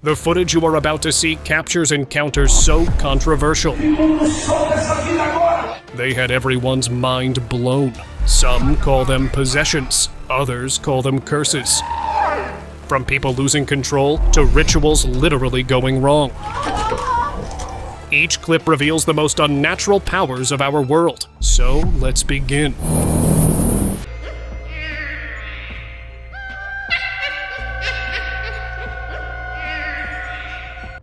The footage you are about to see captures encounters so controversial. They had everyone's mind blown. Some call them possessions, others call them curses. From people losing control to rituals literally going wrong. Each clip reveals the most unnatural powers of our world. So let's begin.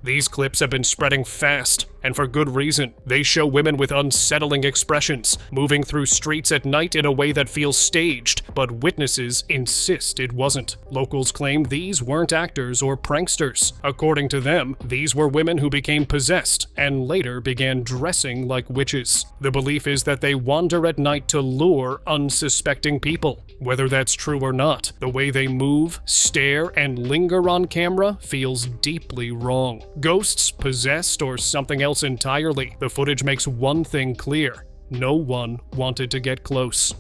These clips have been spreading fast, and for good reason. They show women with unsettling expressions, moving through streets at night in a way that feels staged, but witnesses insist it wasn't. Locals claim these weren't actors or pranksters. According to them, these were women who became possessed, and later began dressing like witches. The belief is that they wander at night to lure unsuspecting people. Whether that's true or not, the way they move, stare, and linger on camera feels deeply wrong. Ghosts, possessed, or something else entirely, the footage makes one thing clear: no one wanted to get close.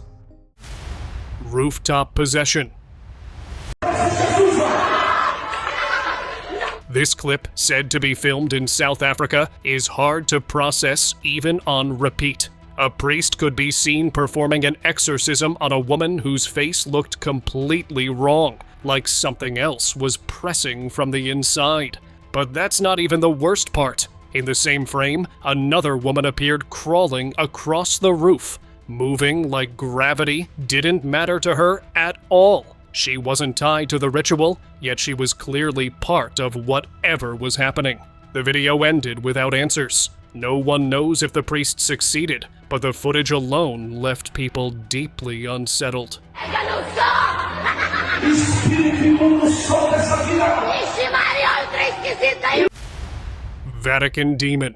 Rooftop possession. This clip, said to be filmed in South Africa, is hard to process even on repeat. A priest could be seen performing an exorcism on a woman whose face looked completely wrong, like something else was pressing from the inside. But that's not even the worst part. In the same frame, another woman appeared crawling across the roof, moving like gravity didn't matter to her at all. She wasn't tied to the ritual, yet she was clearly part of whatever was happening. The video ended without answers. No one knows if the priest succeeded, but the footage alone left people deeply unsettled. Vatican demon.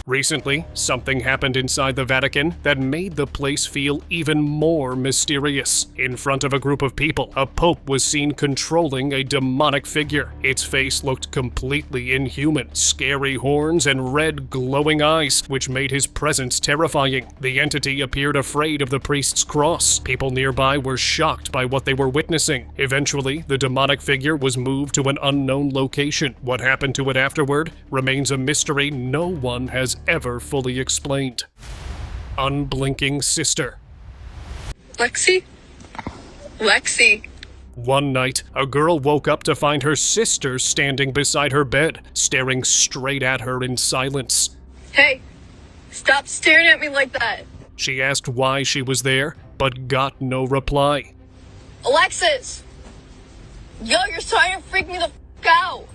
Recently, something happened inside the Vatican that made the place feel even more mysterious. In front of a group of people, a pope was seen controlling a demonic figure. Its face looked completely inhuman, scary horns and red glowing eyes, which made his presence terrifying. The entity appeared afraid of the priest's cross. People nearby were shocked by what they were witnessing. Eventually, the demonic figure was moved to an unknown location. What happened to it afterward remains a mystery no one has ever fully explained. Unblinking sister. Lexi? One night, a girl woke up to find her sister standing beside her bed, staring straight at her in silence. Hey, stop staring at me like that. She asked why she was there, but got no reply. Alexis! Yo, you're starting to freak me the f*** out.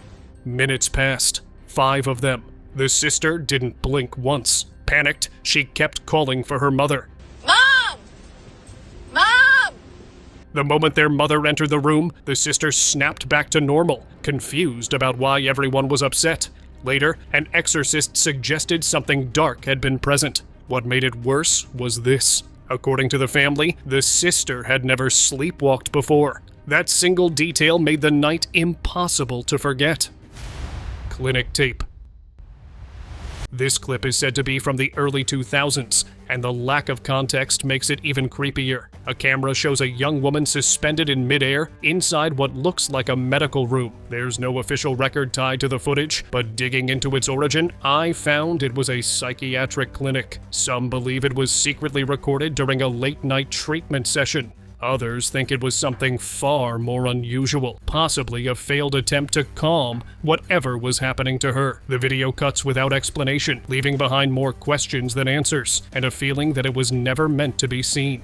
Minutes passed. 5 of them. The sister didn't blink once. Panicked, she kept calling for her mother. Mom! Mom! The moment their mother entered the room, the sister snapped back to normal, confused about why everyone was upset. Later, an exorcist suggested something dark had been present. What made it worse was this. According to the family, the sister had never sleepwalked before. That single detail made the night impossible to forget. Clinic tape. This clip is said to be from the early 2000s, and the lack of context makes it even creepier. A camera shows a young woman suspended in midair inside what looks like a medical room. There's no official record tied to the footage, but digging into its origin, I found it was a psychiatric clinic. Some believe it was secretly recorded during a late-night treatment session. Others think it was something far more unusual, possibly a failed attempt to calm whatever was happening to her. The video cuts without explanation, leaving behind more questions than answers, and a feeling that it was never meant to be seen.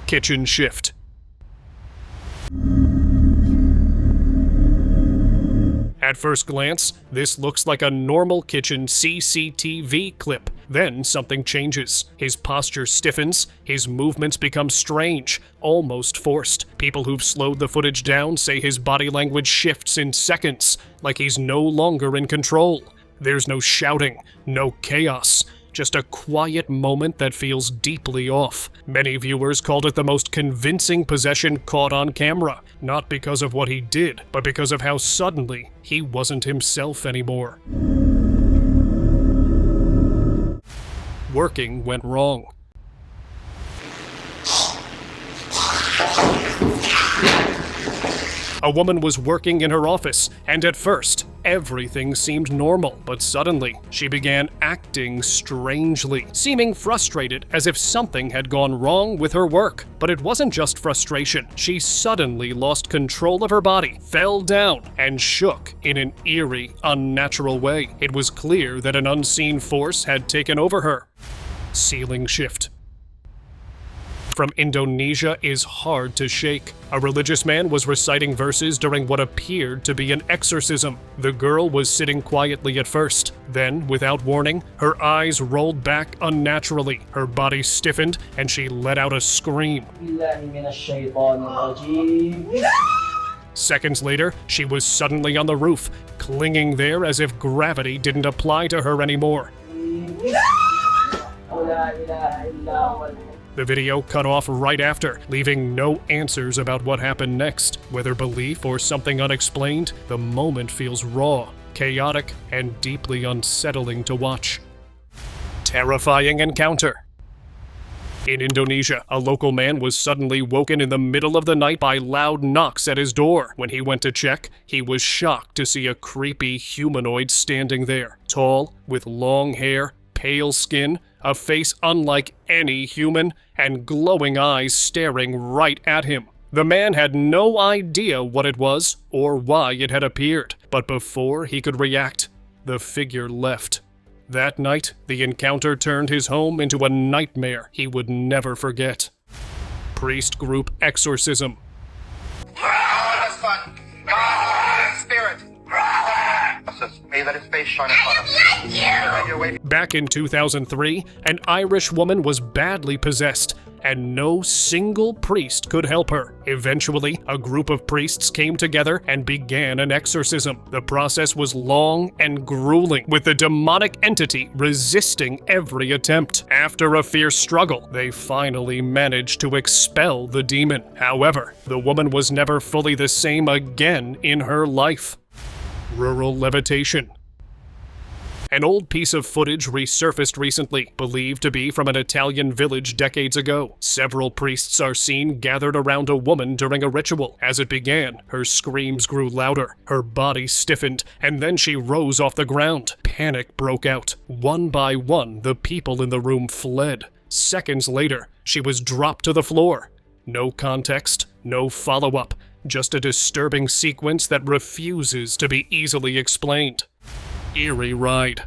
Kitchen shift. At first glance, this looks like a normal kitchen CCTV clip. Then something changes. His posture stiffens, his movements become strange, almost forced. People who've slowed the footage down say his body language shifts in seconds, like he's no longer in control. There's no shouting, no chaos, just a quiet moment that feels deeply off. Many viewers called it the most convincing possession caught on camera, not because of what he did, but because of how suddenly he wasn't himself anymore. Working went wrong. A woman was working in her office, and at first, everything seemed normal, but suddenly, she began acting strangely, seeming frustrated as if something had gone wrong with her work. But it wasn't just frustration. She suddenly lost control of her body, fell down, and shook in an eerie, unnatural way. It was clear that an unseen force had taken over her. Ceiling shift. From Indonesia is hard to shake. A religious man was reciting verses during what appeared to be an exorcism. The girl was sitting quietly at first. Then, without warning, her eyes rolled back unnaturally, her body stiffened, and she let out a scream. Seconds later, she was suddenly on the roof, clinging there as if gravity didn't apply to her anymore. The video cut off right after, leaving no answers about what happened next. Whether belief or something unexplained, the moment feels raw, chaotic, and deeply unsettling to watch. Terrifying encounter. In Indonesia, a local man was suddenly woken in the middle of the night by loud knocks at his door. When he went to check, he was shocked to see a creepy humanoid standing there, tall, with long hair, pale skin, a face unlike any human, and glowing eyes staring right at him. The man had no idea what it was or why it had appeared, but before he could react, the figure left. That night, the encounter turned his home into a nightmare he would never forget. Priest group exorcism. God the Son, God the Spirit. May that his face shine upon us. Back in 2003, an Irish woman was badly possessed, and no single priest could help her. Eventually, a group of priests came together and began an exorcism. The process was long and grueling, with the demonic entity resisting every attempt. After a fierce struggle, they finally managed to expel the demon. However, the woman was never fully the same again in her life. Rural levitation. An old piece of footage resurfaced recently, believed to be from an Italian village decades ago. Several priests are seen gathered around a woman during a ritual. As it began, her screams grew louder, her body stiffened, and then she rose off the ground. Panic broke out. One by one, the people in the room fled. Seconds later, she was dropped to the floor. No context, no follow-up. Just a disturbing sequence that refuses to be easily explained. Eerie ride.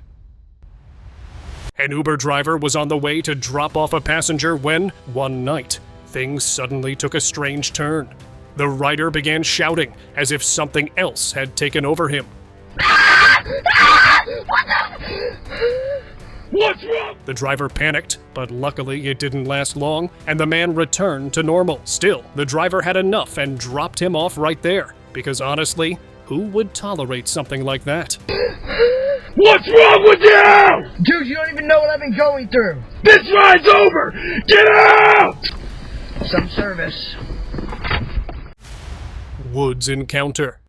An Uber driver was on the way to drop off a passenger when, one night, things suddenly took a strange turn. The rider began shouting as if something else had taken over him. What's wrong? The driver panicked, but luckily it didn't last long, and the man returned to normal. Still, the driver had enough and dropped him off right there, because honestly, who would tolerate something like that? What's wrong with you? Dude, you don't even know what I've been going through. This ride's over! Get out! Some service. Woods encounter.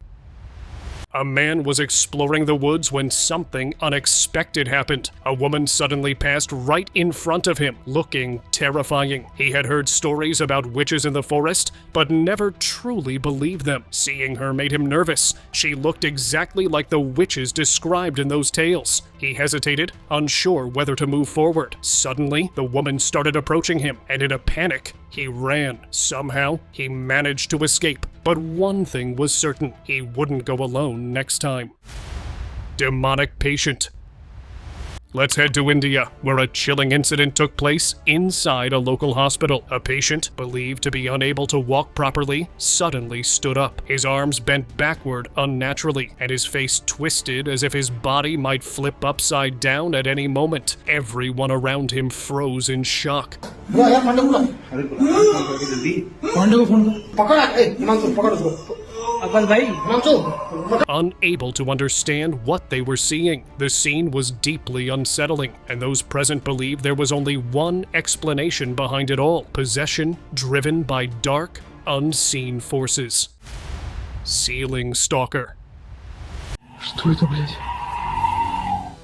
A man was exploring the woods when something unexpected happened. A woman suddenly passed right in front of him, looking terrifying. He had heard stories about witches in the forest, but never truly believed them. Seeing her made him nervous. She looked exactly like the witches described in those tales. He hesitated, unsure whether to move forward. Suddenly, the woman started approaching him, and in a panic, he ran. Somehow, he managed to escape. But one thing was certain, he wouldn't go alone next time. Demonic patient. Let's head to India, where a chilling incident took place inside a local hospital. A patient, believed to be unable to walk properly, suddenly stood up. His arms bent backward unnaturally, and his face twisted as if his body might flip upside down at any moment. Everyone around him froze in shock. Unable to understand what they were seeing, the scene was deeply unsettling, and those present believed there was only one explanation behind it all: possession driven by dark, unseen forces. Ceiling stalker.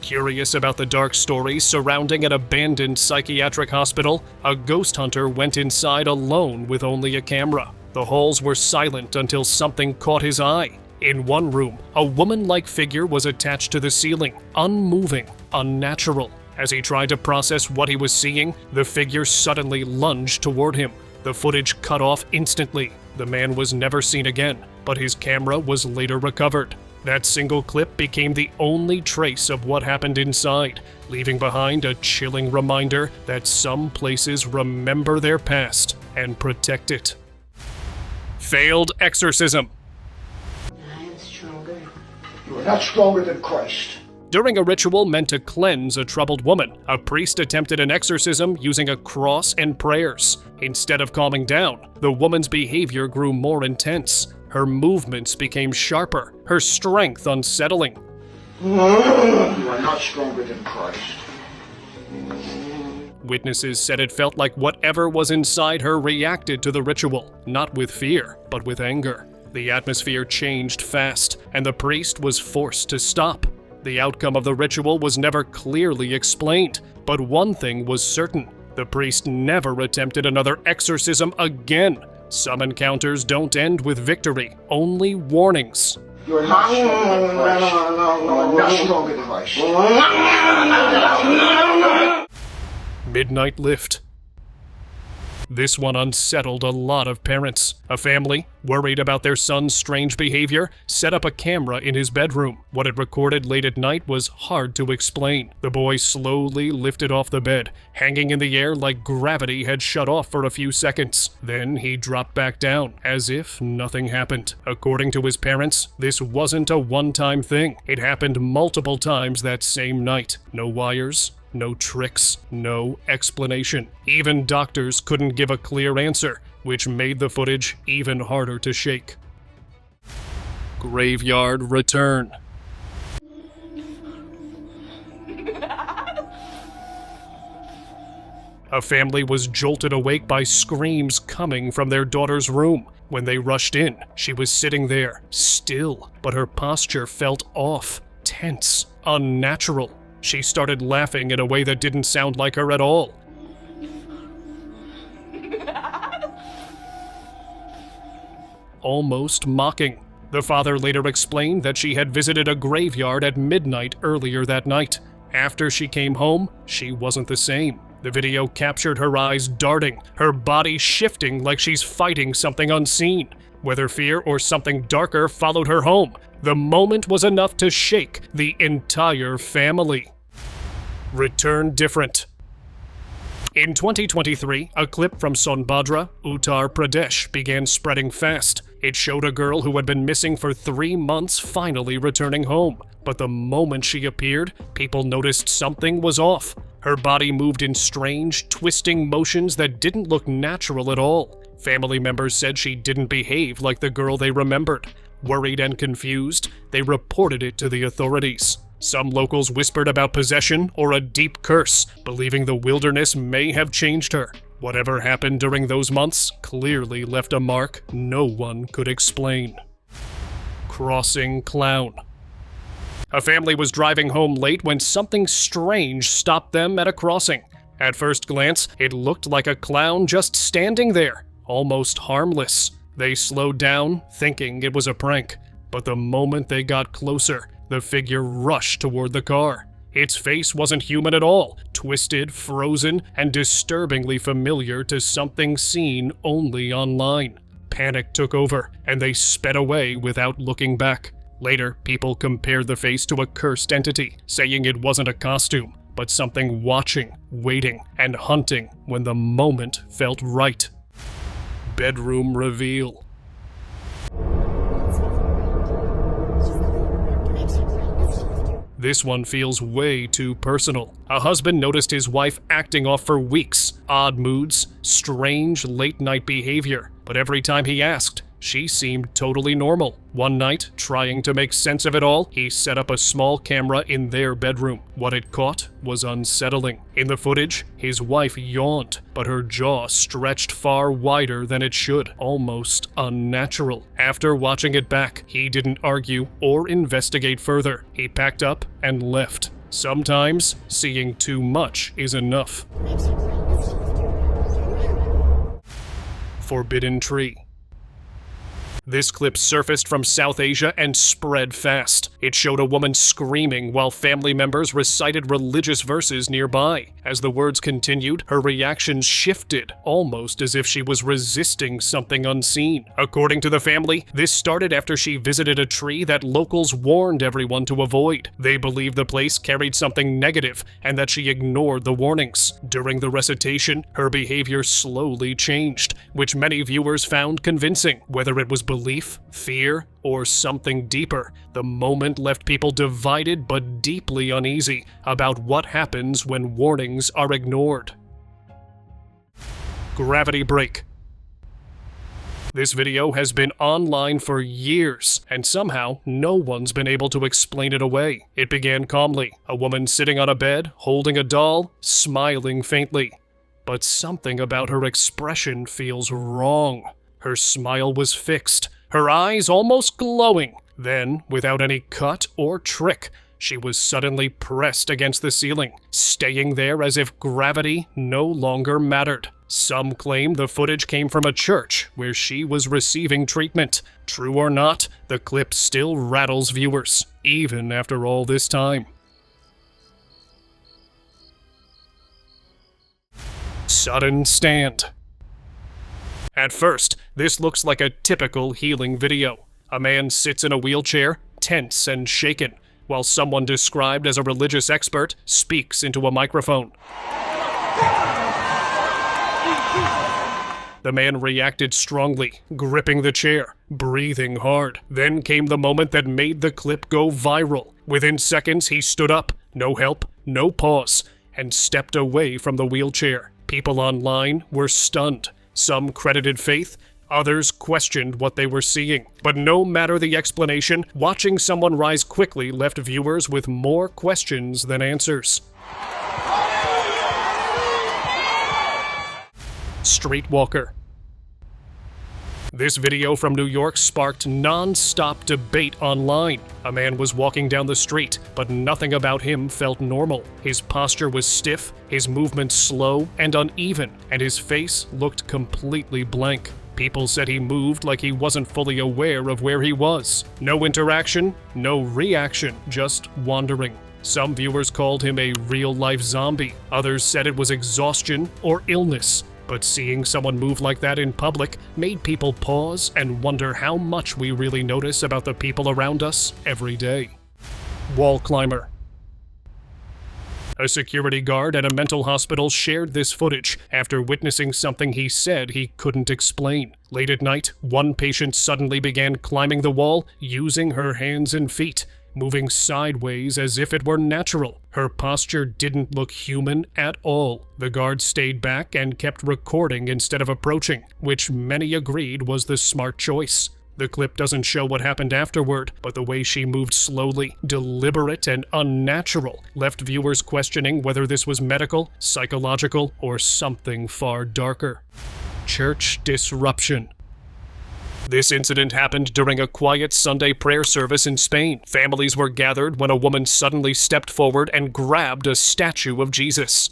Curious about the dark stories surrounding an abandoned psychiatric hospital, a ghost hunter went inside alone with only a camera. The halls were silent until something caught his eye. In one room, a woman-like figure was attached to the ceiling, unmoving, unnatural. As he tried to process what he was seeing, the figure suddenly lunged toward him. The footage cut off instantly. The man was never seen again, but his camera was later recovered. That single clip became the only trace of what happened inside, leaving behind a chilling reminder that some places remember their past and protect it. Failed exorcism. I am stronger. You are not stronger than Christ. During a ritual meant to cleanse a troubled woman, a priest attempted an exorcism using a cross and prayers. Instead of calming down, the woman's behavior grew more intense. Her movements became sharper, her strength unsettling. You are not stronger than Christ. Witnesses said it felt like whatever was inside her reacted to the ritual, not with fear, but with anger. The atmosphere changed fast, and the priest was forced to stop. The outcome of the ritual was never clearly explained, but one thing was certain. The priest never attempted another exorcism again. Some encounters don't end with victory, only warnings. You are not stronger than Christ. You are not stronger than Christ. Midnight lift. This one unsettled a lot of parents. A family, worried about their son's strange behavior, set up a camera in his bedroom. What it recorded late at night was hard to explain. The boy slowly lifted off the bed, hanging in the air like gravity had shut off for a few seconds. Then he dropped back down, as if nothing happened. According to his parents, this wasn't a one-time thing. It happened multiple times that same night. No wires, no tricks, no explanation. Even doctors couldn't give a clear answer, which made the footage even harder to shake. Graveyard return. A family was jolted awake by screams coming from their daughter's room. When they rushed in, she was sitting there, still, but her posture felt off, tense, unnatural. She started laughing in a way that didn't sound like her at all. Almost mocking. The father later explained that she had visited a graveyard at midnight earlier that night. After she came home, she wasn't the same. The video captured her eyes darting, her body shifting like she's fighting something unseen. Whether fear or something darker followed her home, the moment was enough to shake the entire family. Return different. In 2023, a clip from Sonbhadra, Uttar Pradesh began spreading fast. It showed a girl who had been missing for 3 months finally returning home. But the moment she appeared, people noticed something was off. Her body moved in strange, twisting motions that didn't look natural at all. Family members said she didn't behave like the girl they remembered. Worried and confused, they reported it to the authorities. Some locals whispered about possession or a deep curse, believing the wilderness may have changed her. Whatever happened during those months clearly left a mark no one could explain. Crossing clown. A family was driving home late when something strange stopped them at a crossing. At first glance, it looked like a clown just standing there, almost harmless. They slowed down, thinking it was a prank. But the moment they got closer, the figure rushed toward the car. Its face wasn't human at all, twisted, frozen, and disturbingly familiar to something seen only online. Panic took over, and they sped away without looking back. Later, people compared the face to a cursed entity, saying it wasn't a costume, but something watching, waiting, and hunting when the moment felt right. Bedroom reveal. This one feels way too personal. A husband noticed his wife acting off for weeks, odd moods, strange late-night behavior. But every time he asked, she seemed totally normal. One night, trying to make sense of it all, he set up a small camera in their bedroom. What it caught was unsettling. In the footage, his wife yawned, but her jaw stretched far wider than it should, almost unnatural. After watching it back, he didn't argue or investigate further. He packed up and left. Sometimes, seeing too much is enough. Forbidden tree. This clip surfaced from South Asia and spread fast. It showed a woman screaming while family members recited religious verses nearby. As the words continued, her reactions shifted, almost as if she was resisting something unseen. According to the family, this started after she visited a tree that locals warned everyone to avoid. They believed the place carried something negative and that she ignored the warnings. During the recitation, her behavior slowly changed, which many viewers found convincing. Whether it was belief, fear, or something deeper, the moment left people divided but deeply uneasy about what happens when warnings are ignored. Gravity break. This video has been online for years, and somehow no one's been able to explain it away. It began calmly, a woman sitting on a bed, holding a doll, smiling faintly. But something about her expression feels wrong. Her smile was fixed, her eyes almost glowing. Then, without any cut or trick, she was suddenly pressed against the ceiling, staying there as if gravity no longer mattered. Some claim the footage came from a church where she was receiving treatment. True or not, the clip still rattles viewers, even after all this time. Sudden stand. At first, this looks like a typical healing video. A man sits in a wheelchair, tense and shaken, while someone described as a religious expert speaks into a microphone. The man reacted strongly, gripping the chair, breathing hard. Then came the moment that made the clip go viral. Within seconds, he stood up, no help, no pause, and stepped away from the wheelchair. People online were stunned. Some credited faith, others questioned what they were seeing. But no matter the explanation, watching someone rise quickly left viewers with more questions than answers. Streetwalker. This video from New York sparked non-stop debate online. A man was walking down the street, but nothing about him felt normal. His posture was stiff, his movements slow and uneven, and his face looked completely blank. People said he moved like he wasn't fully aware of where he was. No interaction, no reaction, just wandering. Some viewers called him a real-life zombie. Others said it was exhaustion or illness. But seeing someone move like that in public made people pause and wonder how much we really notice about the people around us every day. Wall climber. A security guard at a mental hospital shared this footage after witnessing something he said he couldn't explain. Late at night, one patient suddenly began climbing the wall using her hands and feet, moving sideways as if it were natural. Her posture didn't look human at all. The guard stayed back and kept recording instead of approaching, which many agreed was the smart choice. The clip doesn't show what happened afterward, but the way she moved slowly, deliberate, and unnatural left viewers questioning whether this was medical, psychological, or something far darker. Church disruption. This incident happened during a quiet Sunday prayer service in Spain. Families were gathered when a woman suddenly stepped forward and grabbed a statue of Jesus.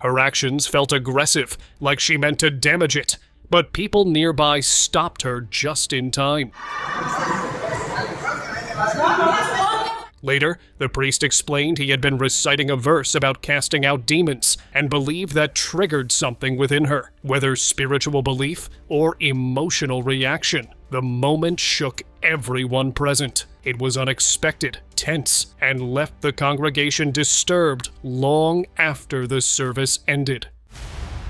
Her actions felt aggressive, like she meant to damage it, but people nearby stopped her just in time. Later, the priest explained he had been reciting a verse about casting out demons and believed that triggered something within her, whether spiritual belief or emotional reaction. The moment shook everyone present. It was unexpected, tense, and left the congregation disturbed long after the service ended.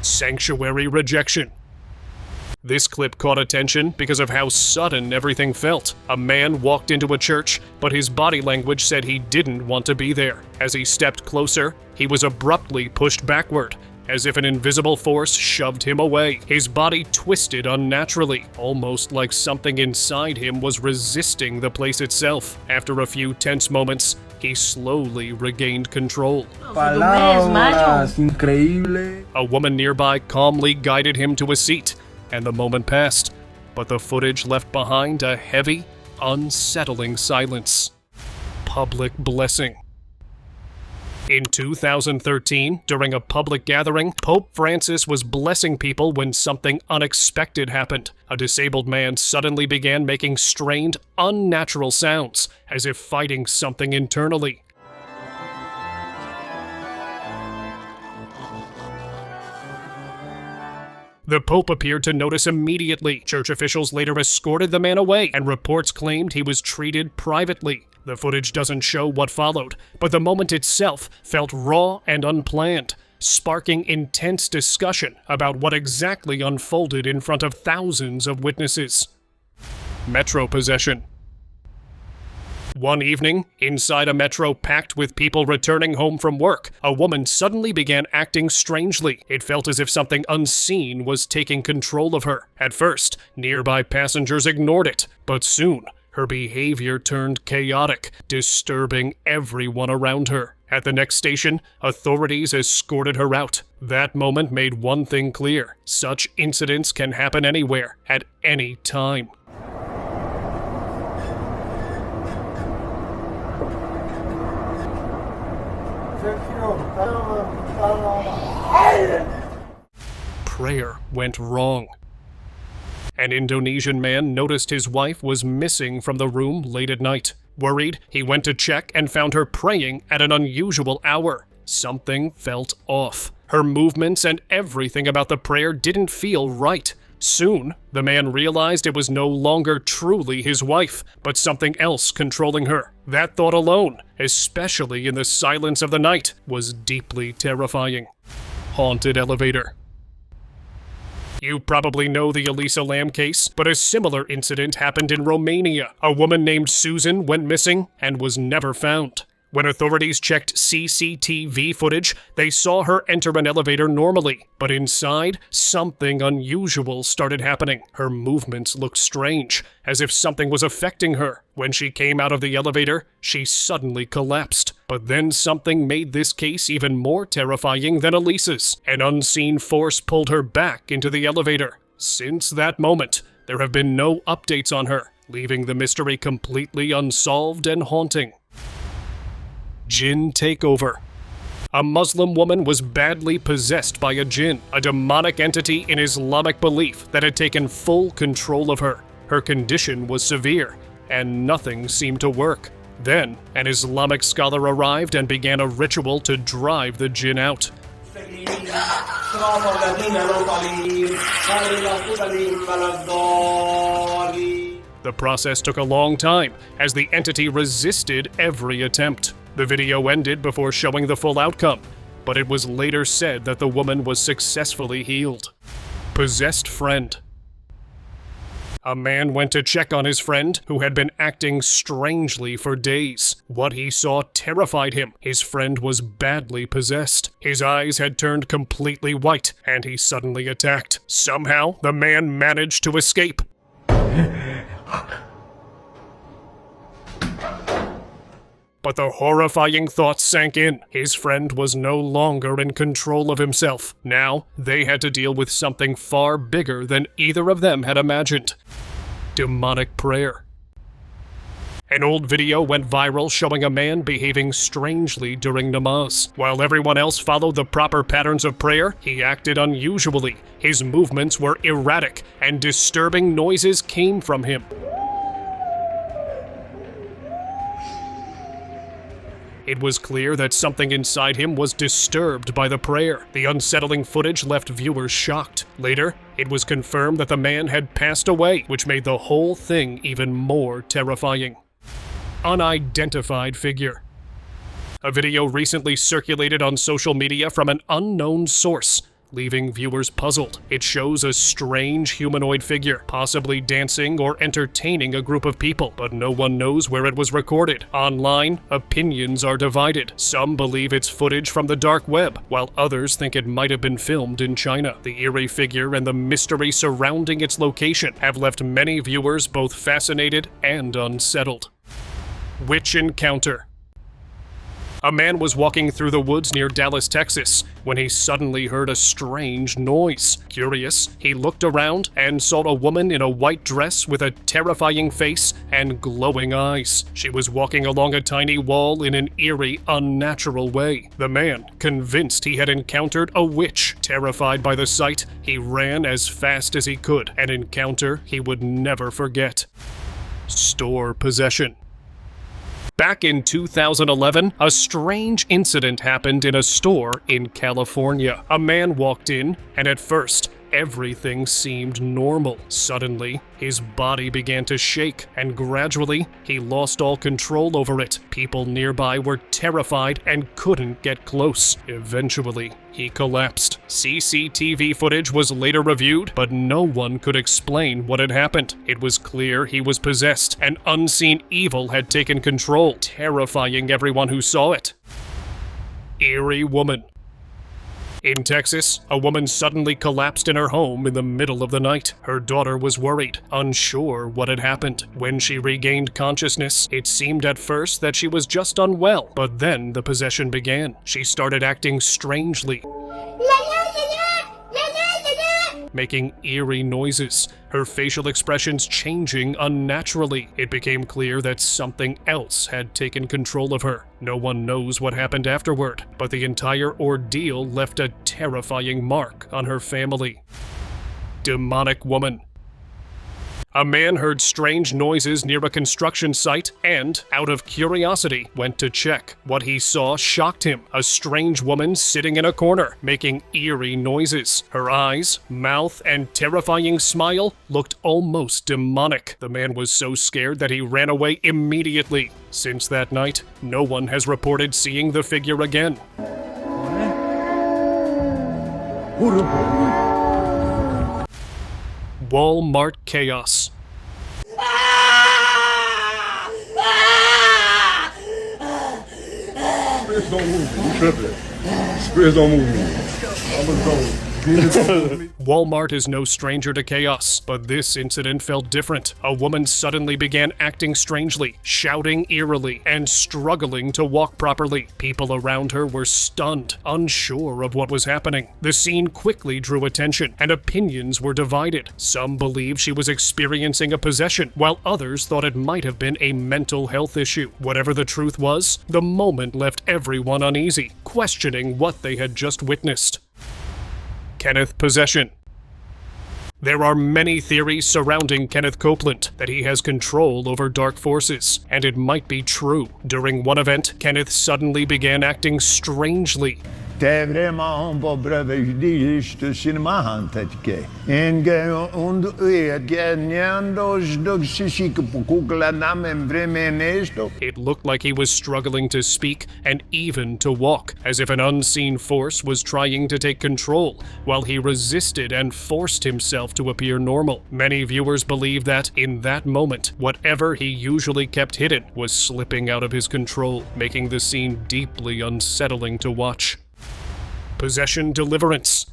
Sanctuary rejection. This clip caught attention because of how sudden everything felt. A man walked into a church, but his body language said he didn't want to be there. As he stepped closer, he was abruptly pushed backward, as if an invisible force shoved him away. His body twisted unnaturally, almost like something inside him was resisting the place itself. After a few tense moments, he slowly regained control. Palabras, increíble. A woman nearby calmly guided him to a seat, and the moment passed, but the footage left behind a heavy, unsettling silence. Public blessing. In 2013, during a public gathering, Pope Francis was blessing people when something unexpected happened. A disabled man suddenly began making strained, unnatural sounds, as if fighting something internally. The Pope appeared to notice immediately. Church officials later escorted the man away, and reports claimed he was treated privately. The footage doesn't show what followed, but the moment itself felt raw and unplanned, sparking intense discussion about what exactly unfolded in front of thousands of witnesses. Metro possession. One evening, inside a metro packed with people returning home from work, a woman suddenly began acting strangely. It felt as if something unseen was taking control of her. At first, nearby passengers ignored it, but soon, her behavior turned chaotic, disturbing everyone around her. At the next station, authorities escorted her out. That moment made one thing clear: such incidents can happen anywhere, at any time. Prayer went wrong. An Indonesian man noticed his wife was missing from the room late at night. Worried, he went to check and found her praying at an unusual hour. Something felt off. Her movements and everything about the prayer didn't feel right. Soon, the man realized it was no longer truly his wife, but something else controlling her. That thought alone, especially in the silence of the night, was deeply terrifying. Haunted elevator. You probably know the Elisa Lam case, but a similar incident happened in Romania. A woman named Susan went missing and was never found. When authorities checked CCTV footage, they saw her enter an elevator normally, but inside, something unusual started happening. Her movements looked strange, as if something was affecting her. When she came out of the elevator, she suddenly collapsed. But then something made this case even more terrifying than Elisa's. An unseen force pulled her back into the elevator. Since that moment, there have been no updates on her, leaving the mystery completely unsolved and haunting. Jinn takeover. A Muslim woman was badly possessed by a jinn, a demonic entity in Islamic belief that had taken full control of her. Her condition was severe, and nothing seemed to work. Then, an Islamic scholar arrived and began a ritual to drive the jinn out. The process took a long time, as the entity resisted every attempt. The video ended before showing the full outcome, but it was later said that the woman was successfully healed. Possessed friend. A man went to check on his friend, who had been acting strangely for days. What he saw terrified him. His friend was badly possessed. His eyes had turned completely white, and he suddenly attacked. Somehow, the man managed to escape. But the horrifying thoughts sank in. His friend was no longer in control of himself. Now, they had to deal with something far bigger than either of them had imagined. Demonic prayer. An old video went viral showing a man behaving strangely during namaz. While everyone else followed the proper patterns of prayer, he acted unusually. His movements were erratic, and disturbing noises came from him. It was clear that something inside him was disturbed by the prayer. The unsettling footage left viewers shocked. Later, it was confirmed that the man had passed away, which made the whole thing even more terrifying. Unidentified figure. A video recently circulated on social media from an unknown source, leaving viewers puzzled. It shows a strange humanoid figure, possibly dancing or entertaining a group of people, but no one knows where it was recorded. Online, opinions are divided. Some believe it's footage from the dark web, while others think it might have been filmed in China. The eerie figure and the mystery surrounding its location have left many viewers both fascinated and unsettled. Witch encounter. A man was walking through the woods near Dallas, Texas, when he suddenly heard a strange noise. Curious, he looked around and saw a woman in a white dress with a terrifying face and glowing eyes. She was walking along a tiny wall in an eerie, unnatural way. The man, convinced he had encountered a witch, terrified by the sight, he ran as fast as he could, an encounter he would never forget. Store possession. Back in 2011, a strange incident happened in a store in California. A man walked in, and at first, everything seemed normal. Suddenly, his body began to shake, and gradually, he lost all control over it. People nearby were terrified and couldn't get close. Eventually, he collapsed. CCTV footage was later reviewed, but no one could explain what had happened. It was clear he was possessed. An unseen evil had taken control, terrifying everyone who saw it. Eerie woman. In Texas, a woman suddenly collapsed in her home in the middle of the night. Her daughter was worried, unsure what had happened. When she regained consciousness, it seemed at first that she was just unwell, but then the possession began. She started acting strangely, making eerie noises, her facial expressions changing unnaturally. It became clear that something else had taken control of her. No one knows what happened afterward, but the entire ordeal left a terrifying mark on her family. Demonic woman. A man heard strange noises near a construction site and, out of curiosity, went to check. What he saw shocked him. A strange woman sitting in a corner, making eerie noises. Her eyes, mouth, and terrifying smile looked almost demonic. The man was so scared that he ran away immediately. Since that night, no one has reported seeing the figure again. Walmart chaos. Spirits don't move me. You tripping. Spirits don't move me. I'm gonna go. Walmart is no stranger to chaos, but this incident felt different. A woman suddenly began acting strangely, shouting eerily, and struggling to walk properly. People around her were stunned, unsure of what was happening. The scene quickly drew attention, and opinions were divided. Some believed she was experiencing a possession, while others thought it might have been a mental health issue. Whatever the truth was, the moment left everyone uneasy, questioning what they had just witnessed. Kenneth possession. There are many theories surrounding Kenneth Copeland, that he has control over dark forces, and it might be true. During one event, Kenneth suddenly began acting strangely. It looked like he was struggling to speak and even to walk, as if an unseen force was trying to take control, while he resisted and forced himself to appear normal. Many viewers believe that, in that moment, whatever he usually kept hidden was slipping out of his control, making the scene deeply unsettling to watch. Possession deliverance.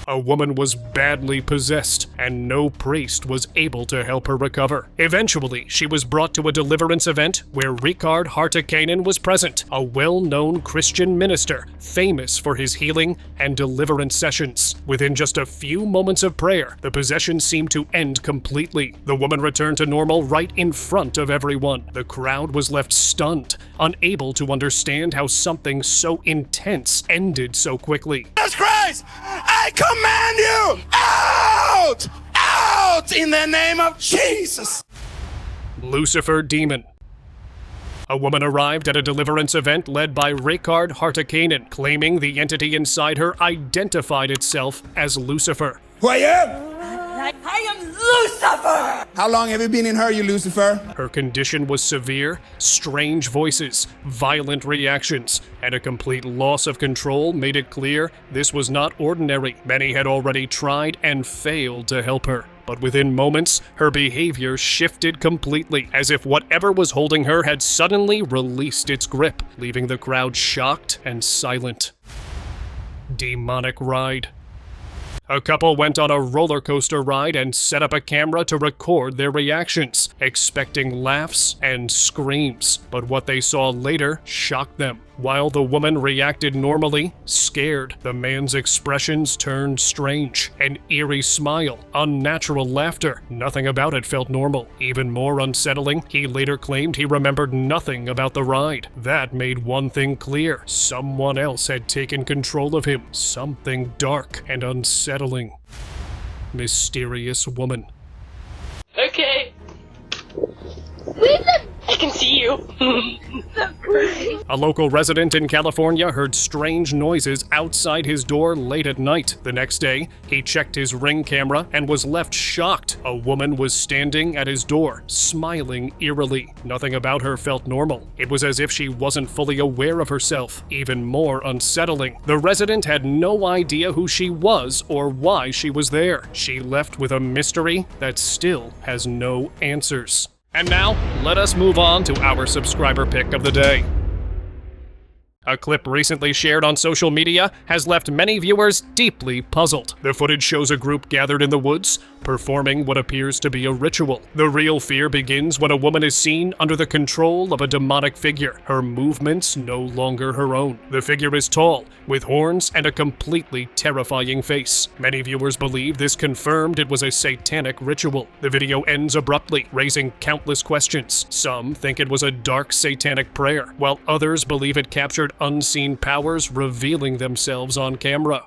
A woman was badly possessed, and no priest was able to help her recover. Eventually, she was brought to a deliverance event where Ricard Hartikainen was present, a well-known Christian minister, famous for his healing and deliverance sessions. Within just a few moments of prayer, the possession seemed to end completely. The woman returned to normal right in front of everyone. The crowd was left stunned, unable to understand how something so intense ended so quickly. Jesus Christ! I command you out! Out in the name of Jesus! Lucifer demon. A woman arrived at a deliverance event led by Ricard Hartikainen, claiming the entity inside her identified itself as Lucifer. Who I am? I am Lucifer! How long have you been in her, you Lucifer? Her condition was severe, strange voices, violent reactions, and a complete loss of control made it clear this was not ordinary. Many had already tried and failed to help her. But within moments, her behavior shifted completely, as if whatever was holding her had suddenly released its grip, leaving the crowd shocked and silent. Demonic ride. A couple went on a roller coaster ride and set up a camera to record their reactions, expecting laughs and screams. But what they saw later shocked them. While the woman reacted normally, scared, the man's expressions turned strange. An eerie smile, unnatural laughter. Nothing about it felt normal. Even more unsettling, he later claimed he remembered nothing about the ride. That made one thing clear. Someone else had taken control of him. Something dark and unsettling. Mysterious woman. Okay. I can see you. A local resident in California heard strange noises outside his door late at night. The next day, he checked his Ring camera and was left shocked. A woman was standing at his door, smiling eerily. Nothing about her felt normal. It was as if she wasn't fully aware of herself. Even more unsettling, the resident had no idea who she was or why she was there. She left with a mystery that still has no answers. And now, let us move on to our subscriber pick of the day. A clip recently shared on social media has left many viewers deeply puzzled. The footage shows a group gathered in the woods, performing what appears to be a ritual. The real fear begins when a woman is seen under the control of a demonic figure, her movements no longer her own. The figure is tall, with horns and a completely terrifying face. Many viewers believe this confirmed it was a satanic ritual. The video ends abruptly, raising countless questions. Some think it was a dark satanic prayer, while others believe it captured unseen powers revealing themselves on camera.